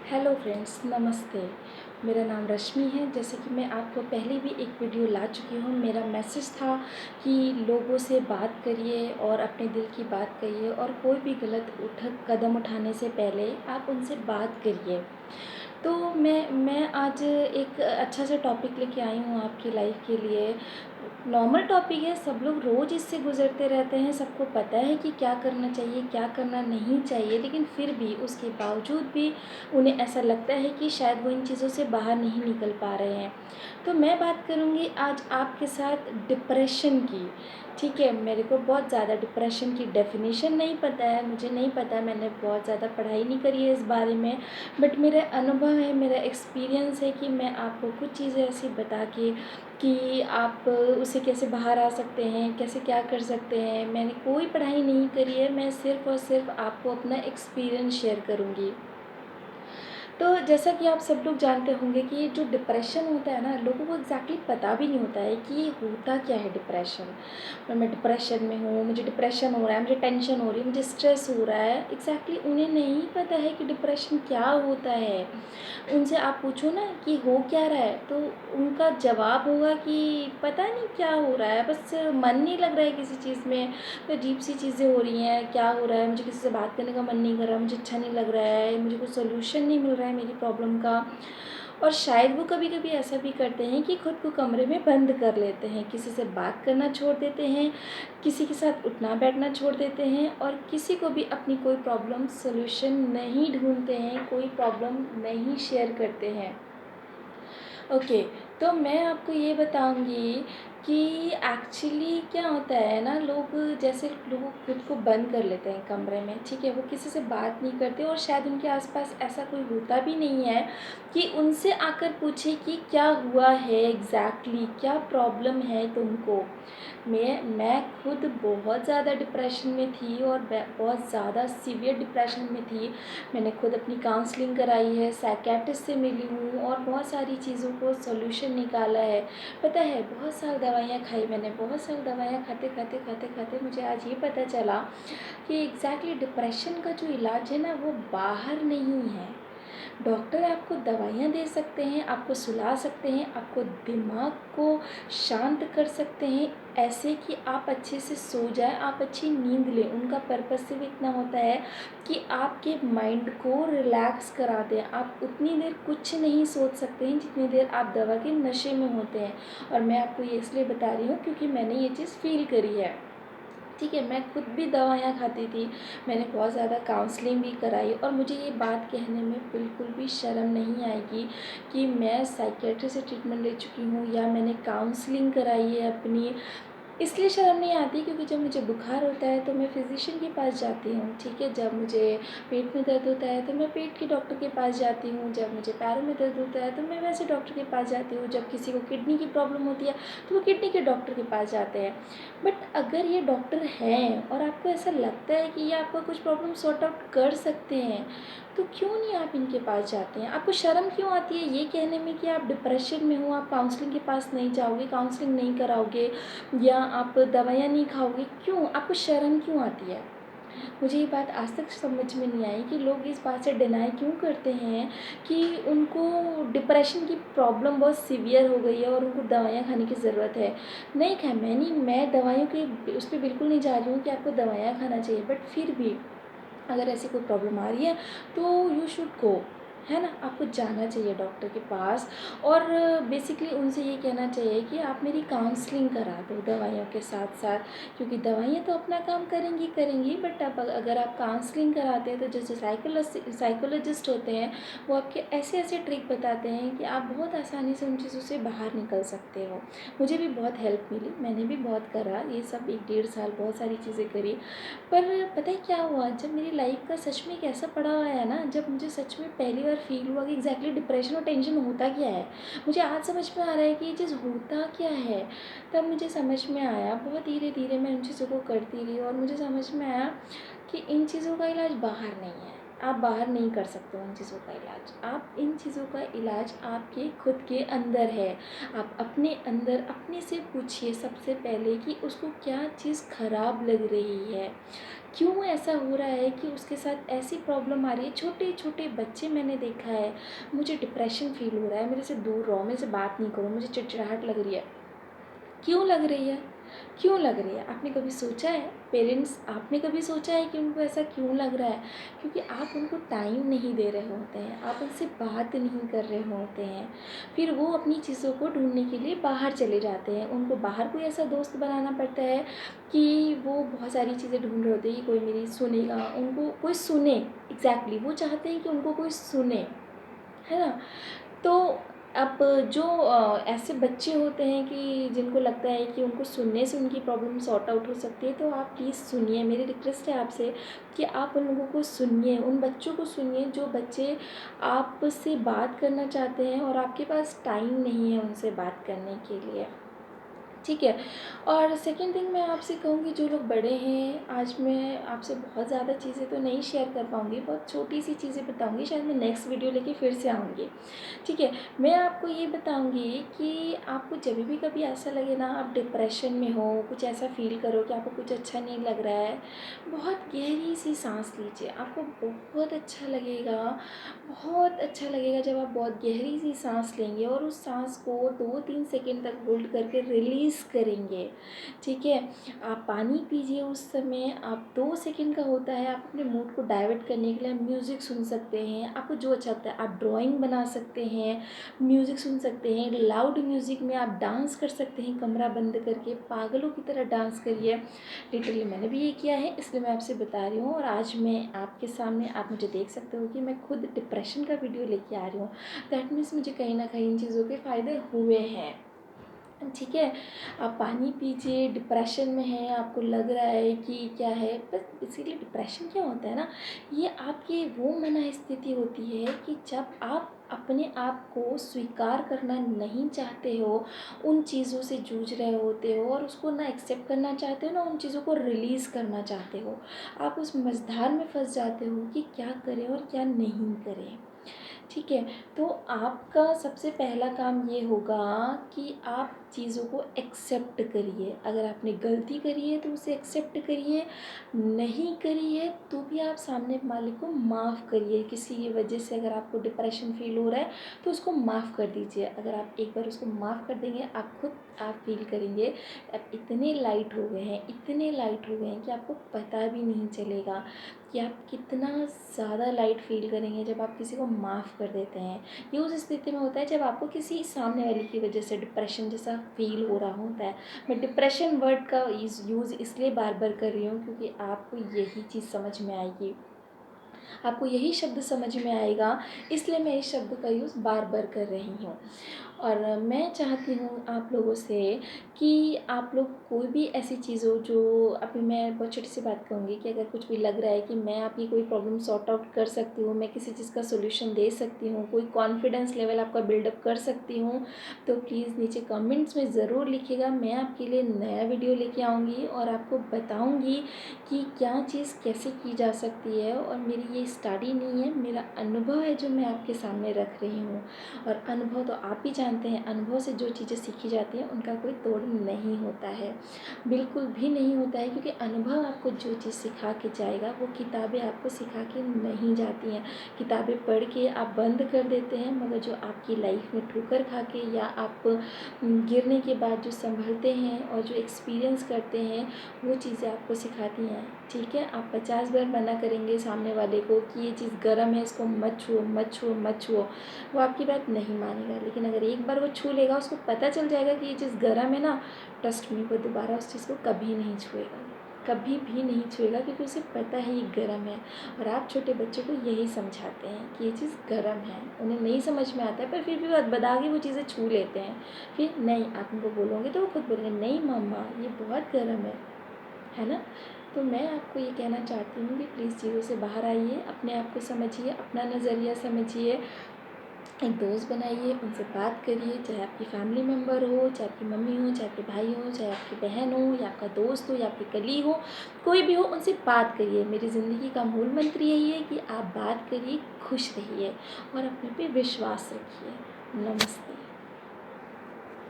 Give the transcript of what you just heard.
Hello friends, नमस्ते। मेरा नाम रश्मि है। जैसे कि मैं आपको पहले भी एक वीडियो ला चुकी हूँ। मेरा मैसेज था कि लोगों से बात करिए और अपने दिल की बात कहिए और कोई भी गलत कदम उठाने से पहले आप उनसे बात करिए। तो मैं आज एक अच्छा सा टॉपिक लेके आई हूँ आपकी लाइफ के लिए। नॉर्मल टॉपिक है, सब लोग रोज़ इससे गुज़रते रहते हैं, सबको पता है कि क्या करना चाहिए, क्या करना नहीं चाहिए, लेकिन फिर भी उसके बावजूद भी उन्हें ऐसा लगता है कि शायद वो इन चीज़ों से बाहर नहीं निकल पा रहे हैं। तो मैं बात करूँगी आज आपके साथ डिप्रेशन की। ठीक है, मेरे को बहुत ज़्यादा डिप्रेशन की डेफिनेशन नहीं पता है, मुझे नहीं पता, मैंने बहुत ज़्यादा पढ़ाई नहीं करी है इस बारे में। बट मेरा अनुभव है, मेरा एक्सपीरियंस है कि मैं आपको कुछ चीज़ें ऐसी बता के कि आप उससे कैसे बाहर आ सकते हैं, कैसे क्या कर सकते हैं। मैंने कोई पढ़ाई नहीं करी है, मैं सिर्फ़ और सिर्फ आपको अपना एक्सपीरियंस शेयर करूँगी। तो जैसा कि आप सब लोग जानते होंगे कि जो डिप्रेशन होता है ना, लोगों को एग्जैक्टली पता भी नहीं होता है कि ये होता क्या है डिप्रेशन। और मैं डिप्रेशन में हूँ, मुझे डिप्रेशन हो रहा है, मुझे टेंशन हो रही है, मुझे स्ट्रेस हो रहा है, एग्जैक्टली उन्हें नहीं पता है कि डिप्रेशन क्या होता है। उनसे आप पूछो ना कि हो क्या रहा है, तो उनका जवाब होगा कि पता नहीं क्या हो रहा है, बस मन नहीं लग रहा है किसी चीज़ में, तो अजीब सी चीज़ें हो रही हैं, क्या हो रहा है, मुझे किसी से बात करने का मन नहीं कर रहा, मुझे अच्छा नहीं लग रहा है, मुझे कोई सोल्यूशन नहीं मिल रहा है मेरी प्रॉब्लम का। और शायद वो कभी कभी ऐसा भी करते हैं कि खुद को कमरे में बंद कर लेते हैं, किसी से बात करना छोड़ देते हैं, किसी के साथ उठना बैठना छोड़ देते हैं और किसी को भी अपनी कोई प्रॉब्लम सोल्यूशन नहीं ढूंढते हैं, कोई प्रॉब्लम नहीं शेयर करते हैं। ओके, तो मैं आपको ये बताऊंगी कि एक्चुअली क्या होता है ना, लोग जैसे लोग खुद को बंद कर लेते हैं कमरे में, ठीक है, वो किसी से बात नहीं करते और शायद उनके आसपास ऐसा कोई होता भी नहीं है कि उनसे आकर पूछे कि क्या हुआ है, एग्जैक्टली क्या प्रॉब्लम है तुमको। मैं खुद बहुत ज़्यादा डिप्रेशन में थी और बहुत ज़्यादा सीवियर डिप्रेशन में थी। मैंने खुद अपनी काउंसलिंग कराई है, साइकियाट्रिस्ट से मिली हूँ और बहुत सारी चीज़ों को सॉल्यूशन निकाला है। पता है, बहुत सारी दवाइयाँ खाई मैंने, बहुत सारी दवाइयाँ खाते खाते खाते खाते मुझे आज ये पता चला कि एग्जैक्टली डिप्रेशन का जो इलाज है ना, वो बाहर नहीं है। डॉक्टर आपको दवाइयाँ दे सकते हैं, आपको सुला सकते हैं, आपको दिमाग को शांत कर सकते हैं, ऐसे कि आप अच्छे से सो जाएं, आप अच्छी नींद लें। उनका पर्पस सिर्फ इतना होता है कि आपके माइंड को रिलैक्स करा दें। आप उतनी देर कुछ नहीं सोच सकते हैं जितनी देर आप दवा के नशे में होते हैं। और मैं आपको ये इसलिए बता रही हूँ क्योंकि मैंने ये चीज़ फील करी है। ठीक है, मैं खुद भी दवाइयाँ खाती थी, मैंने बहुत ज़्यादा काउंसलिंग भी कराई और मुझे ये बात कहने में बिल्कुल भी शर्म नहीं आएगी कि मैं साइकियाट्री से ट्रीटमेंट ले चुकी हूँ या मैंने काउंसलिंग कराई है अपनी। इसलिए शर्म नहीं आती क्योंकि जब मुझे बुखार होता है तो मैं फिज़िशियन के पास जाती हूँ, ठीक है। जब मुझे पेट में दर्द होता है तो मैं पेट के डॉक्टर के पास जाती हूँ, जब मुझे पैरों में दर्द होता है तो मैं वैसे डॉक्टर के पास जाती हूँ, जब किसी को किडनी की प्रॉब्लम होती है तो वो किडनी के डॉक्टर के पास जाते हैं। बट अगर ये डॉक्टर हैं और आपको ऐसा लगता है कि ये आपका कुछ प्रॉब्लम सॉर्ट आउट कर सकते हैं, तो क्यों नहीं आप इनके पास जाते हैं। आपको शर्म क्यों आती है ये कहने में कि आप डिप्रेशन में हो, आप काउंसलिंग के पास नहीं जाओगे, काउंसलिंग नहीं कराओगे या आप दवाइयाँ नहीं खाओगे, क्यों आपको शर्म क्यों आती है। मुझे ये बात आज तक समझ में नहीं आई कि लोग इस बात से डिनाई क्यों करते हैं कि उनको डिप्रेशन की प्रॉब्लम बहुत सीवियर हो गई है और उनको दवाइयाँ खाने की ज़रूरत है। नहीं खाए, मैं दवाइयों की उस पर बिल्कुल नहीं जा रही हूँ कि आपको दवाइयाँ खाना चाहिए, बट फिर भी अगर ऐसी कोई प्रॉब्लम आ रही है तो यू शुड गो, है ना, आपको जाना चाहिए डॉक्टर के पास। और बेसिकली उनसे ये कहना चाहिए कि आप मेरी काउंसलिंग करा दो दवाइयों के साथ साथ, क्योंकि दवाइयाँ तो अपना काम करेंगी करेंगी, बट अब अगर आप काउंसलिंग कराते हैं तो जैसे साइकोलॉजिस्ट होते हैं, वो आपके ऐसे ऐसे ट्रिक बताते हैं कि आप बहुत आसानी से उन चीज़ों से बाहर निकल सकते हो। मुझे भी बहुत हेल्प मिली, मैंने भी बहुत करा ये सब, 1 डेढ़ साल बहुत सारी चीज़ें करी। पर पता है क्या हुआ, जब मेरी लाइफ का सच में एक ऐसा पड़ा हुआ है ना, जब मुझे सच में पहली बार फील हुआ कि एग्जैक्टली डिप्रेशन और टेंशन होता क्या है, मुझे आज समझ में आ रहा है कि ये चीज़ होता क्या है। तब मुझे समझ में आया, बहुत धीरे धीरे मैं उन चीज़ों को करती रही और मुझे समझ में आया कि इन चीज़ों का इलाज बाहर नहीं है, आप बाहर नहीं कर सकते उन चीज़ों का इलाज। आप इन चीज़ों का इलाज आपके खुद के अंदर है। आप अपने अंदर अपने से पूछिए सबसे पहले कि उसको क्या चीज़ ख़राब लग रही है, क्यों ऐसा हो रहा है कि उसके साथ ऐसी प्रॉब्लम आ रही है। छोटे छोटे बच्चे मैंने देखा है, मुझे डिप्रेशन फ़ील हो रहा है, मेरे से दूर रहो, मेरे से बात नहीं करो, मुझे चिड़चिड़ाहट लग रही है। क्यों लग रही है? क्यों लग रही है? आपने कभी सोचा है? पेरेंट्स, आपने कभी सोचा है कि उनको ऐसा क्यों लग रहा है? क्योंकि आप उनको टाइम नहीं दे रहे होते हैं, आप उनसे बात नहीं कर रहे होते हैं। फिर वो अपनी चीज़ों को ढूँढने के लिए बाहर चले जाते हैं। उनको बाहर कोई ऐसा दोस्त बनाना पड़ता है कि वो बहुत सारी चीज़ें ढूँढ रहे होते हैं कि कोई मेरी सुनेगा, उनको कोई सुने। एग्ज़ैक्टली वो चाहते हैं कि उनको कोई सुने, है ना? तो अब जो ऐसे बच्चे होते हैं कि जिनको लगता है कि उनको सुनने से उनकी प्रॉब्लम सॉर्ट आउट हो सकती है, तो आप प्लीज़ सुनिए। मेरी रिक्वेस्ट है आपसे कि आप उन लोगों को सुनिए, उन बच्चों को सुनिए जो बच्चे आपसे बात करना चाहते हैं और आपके पास टाइम नहीं है उनसे बात करने के लिए। ठीक है। और सेकंड थिंग मैं आपसे कहूँगी, जो लोग बड़े हैं, आज मैं आपसे बहुत ज़्यादा चीज़ें तो नहीं शेयर कर पाऊँगी, बहुत छोटी सी चीज़ें बताऊँगी, शायद मैं नेक्स्ट वीडियो लेके फिर से आऊँगी। ठीक है। मैं आपको ये बताऊँगी कि आपको जब भी कभी ऐसा लगे ना, आप डिप्रेशन में हो, कुछ ऐसा फ़ील करो कि आपको कुछ अच्छा नहीं लग रहा है, बहुत गहरी सी सांस लीजिए। आपको बहुत अच्छा लगेगा, बहुत अच्छा लगेगा जब आप बहुत गहरी सी सांस लेंगे और उस सांस को 2-3 सेकंड तक होल्ड करके रिलीज़ करेंगे। ठीक है। आप पानी पीजिए उस समय। आप 2 सेकंड का होता है, आप अपने मूड को डाइवर्ट करने के लिए म्यूज़िक सुन सकते हैं, आपको जो अच्छा लगता है। आप ड्राइंग बना सकते हैं, म्यूज़िक सुन सकते हैं, लाउड म्यूज़िक में आप डांस कर सकते हैं, कमरा बंद करके पागलों की तरह डांस करिए। लिटरली मैंने भी ये किया है, इसलिए मैं आपसे बता रही हूँ। और आज मैं आपके सामने, आप मुझे देख सकते हो कि मैं खुद डिप्रेशन का वीडियो लेके आ रही हूँ। दैट मीन्स मुझे कहीं ना कहीं इन चीज़ों के फ़ायदे हुए हैं। ठीक है। आप पानी पीजिए। डिप्रेशन में हैं, आपको लग रहा है कि क्या है, बस इसीलिए डिप्रेशन क्या होता है ना, ये आपकी वो मनःस्थिति होती है कि जब आप अपने आप को स्वीकार करना नहीं चाहते हो, उन चीज़ों से जूझ रहे होते हो और उसको ना एक्सेप्ट करना चाहते हो, ना उन चीज़ों को रिलीज़ करना चाहते हो। आप उस मझधार में फंस जाते हो कि क्या करें और क्या नहीं करें। ठीक है। तो आपका सबसे पहला काम ये होगा कि आप चीज़ों को एक्सेप्ट करिए। अगर आपने गलती करी है तो उसे एक्सेप्ट करिए, नहीं करी है तो भी आप सामने वाले को माफ़ करिए। किसी की वजह से अगर आपको डिप्रेशन फ़ील हो रहा है तो उसको माफ़ कर दीजिए। अगर आप एक बार उसको माफ़ कर देंगे, आप फ़ील करेंगे आप इतने लाइट हो गए हैं, इतने लाइट हो गए हैं कि आपको पता भी नहीं चलेगा कि आप कितना ज़्यादा लाइट फ़ील करेंगे जब आप किसी को माफ़ कर देते हैं। ये उस स्थिति में होता है जब आपको किसी सामने वाले की वजह से डिप्रेशन जैसा फ़ील हो रहा होता है। मैं डिप्रेशन वर्ड का यूज़ इसलिए बार बार कर रही हूँ क्योंकि आपको यही चीज़ समझ में आएगी, आपको यही शब्द समझ में आएगा, इसलिए मैं इस शब्द का यूज़ बार बार कर रही हूँ। और मैं चाहती हूँ आप लोगों से कि आप लोग कोई भी ऐसी चीज़ हो जो, अभी मैं बहुत छोटी सी बात कहूँगी कि अगर कुछ भी लग रहा है कि मैं आपकी कोई प्रॉब्लम सॉर्ट आउट कर सकती हूँ, मैं किसी चीज़ का सॉल्यूशन दे सकती हूँ, कोई कॉन्फिडेंस लेवल आपका बिल्डअप कर सकती हूँ, तो प्लीज़ नीचे कमेंट्स में ज़रूर लिखिएगा। मैं आपके लिए नया वीडियो लेके आऊँगी और आपको बताऊँगी कि क्या चीज़ कैसे की जा सकती है। और मेरी ये स्टडी नहीं है, मेरा अनुभव है जो मैं आपके सामने रख रही हूँ। और अनुभव तो आप भी जानते हैं, अनुभव से जो चीज़ें सीखी जाती हैं उनका कोई तोड़ नहीं होता है, बिल्कुल भी नहीं होता है। क्योंकि अनुभव आपको जो चीज़ सिखा के जाएगा वो किताबें आपको सिखा के नहीं जाती हैं। किताबें पढ़ के आप बंद कर देते हैं, मगर जो आपकी लाइफ में ठोकर खा के या आप गिरने के बाद जो संभलते हैं और जो एक्सपीरियंस करते हैं, वो चीज़ें आपको सिखाती हैं। ठीक है। आप 50 बार मना करेंगे सामने वाले को कि ये चीज़ गर्म है, इसको मत छुओ मत छुओ मत छुओ, वो आपकी बात नहीं मानेगा। लेकिन अगर एक बार वो छू लेगा, उसको पता चल जाएगा कि ये चीज़ गर्म है ना, ट्रस्ट मी, वो दोबारा उस चीज़ को कभी नहीं छुएगा, कभी भी नहीं छुएगा, क्योंकि उसे पता है ये गर्म है। और आप छोटे बच्चों को यही समझाते हैं कि ये चीज़ गर्म है, उन्हें नहीं समझ में आता है पर फिर भी वो बता के वो चीज़ें छू लेते हैं। फिर नहीं, आप उनको बोलोगे तो वो खुद बोलेंगे नहीं मम्मा ये बहुत गर्म है ना। तो मैं आपको ये कहना चाहती हूँ कि प्लीज़ चीज़ों से बाहर आइए, अपने आप को समझिए, अपना नज़रिया समझिए, एक दोस्त बनाइए, उनसे बात करिए, चाहे आपकी फैमिली मेम्बर हो, चाहे आपकी मम्मी हो, चाहे आपके भाई हो, चाहे आपकी बहन हो या आपका दोस्त हो या आपकी कलीग हो, कोई भी हो, उनसे बात करिए। मेरी ज़िंदगी का मूल मंत्र यही है कि आप बात करिए, खुश रहिए और अपने पे विश्वास रखिए। नमस्ते।